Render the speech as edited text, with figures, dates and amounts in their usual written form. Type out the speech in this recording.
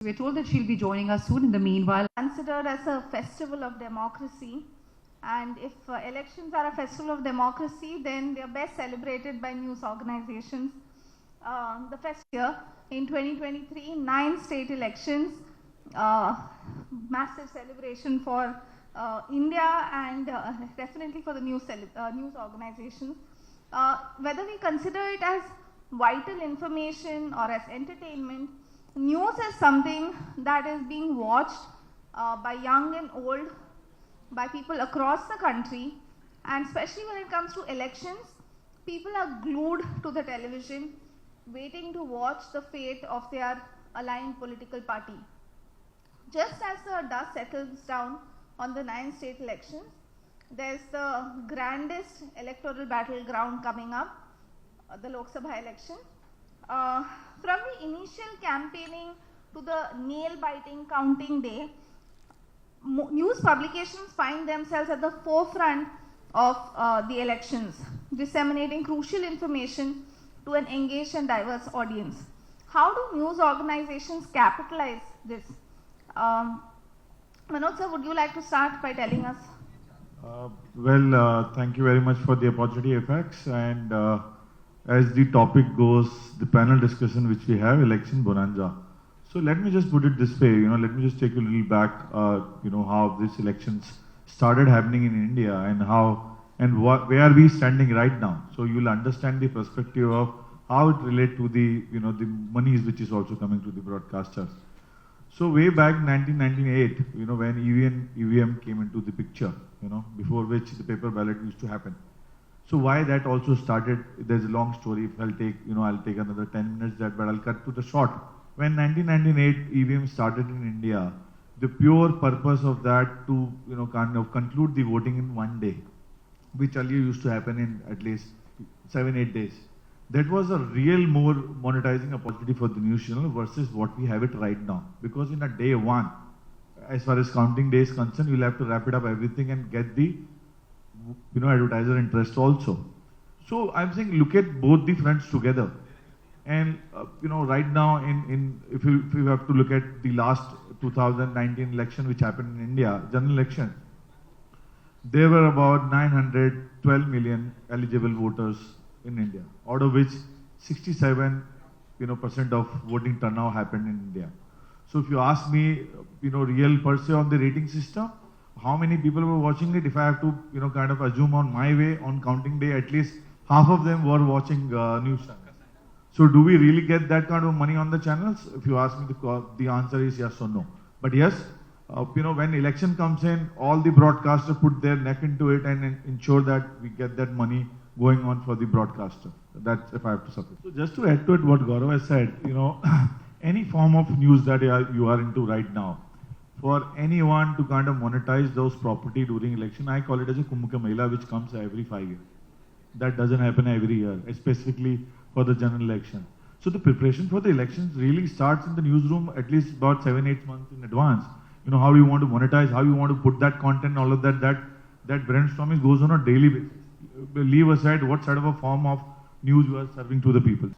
We're told that she'll be joining us soon. In the meanwhile, considered as a festival of democracy, and if elections are a festival of democracy, then they are best celebrated by news organizations. The first year in 2023, 9 state elections, massive celebration for India and definitely for the news organizations. Whether we consider it as vital information or as entertainment, news is something that is being watched by young and old, by people across the country, and especially when it comes to elections, people are glued to the television, waiting to watch the fate of their aligned political party. Just as the dust settles down on the 9 state elections, there's the grandest electoral battleground coming up, the Lok Sabha election. From the initial campaigning to the nail-biting counting day, news publications find themselves at the forefront of the elections, disseminating crucial information to an engaged and diverse audience. How do news organizations capitalize this? Manoj sir, would you like to start by telling us? Thank you very much for the opportunity, FX. And as the topic goes, the panel discussion which we have, election bonanza. So let me just put it this way, let me just take you a little back, how these elections started happening in India and where are we standing right now. So you'll understand the perspective of how it relates to the, the monies which is also coming to the broadcasters. So way back 1998, when EVM came into the picture, before which the paper ballot used to happen. So why that also started, there's a long story. If I'll take another 10 minutes but I'll cut to the short. When 1998 EVM started in India, the pure purpose of that to, kind of conclude the voting in one day, which earlier used to happen in at least 7-8 days. That was a real more monetizing opportunity for the news channel versus what we have it right now. Because in a day one, as far as counting days concerned, you'll have to wrap it up everything and get the advertiser interest also. So I'm saying look at both the fronts together. And right now if you have to look at the last 2019 election which happened in India, general election, there were about 912 million eligible voters in India, out of which 67% of voting turnout happened in India. So if you ask me, real per se on the rating system, how many people were watching it? If I have to, kind of assume on my way on counting day, at least half of them were watching news channels. So do we really get that kind of money on the channels? If you ask me, the answer is yes or no. But yes, when election comes in, all the broadcasters put their neck into it and ensure that we get that money going on for the broadcaster. That's if I have to support. So just to add to it what Gaurav has said, any form of news that you are into right now, for anyone to kind of monetize those property during election, I call it as a Kumbh Mela, which comes every 5 years. That doesn't happen every year, specifically for the general election. So the preparation for the elections really starts in the newsroom at least about 7-8 months in advance. How you want to monetize, how you want to put that content, all of that brainstorming goes on a daily basis. Leave aside what sort of a form of news you are serving to the people.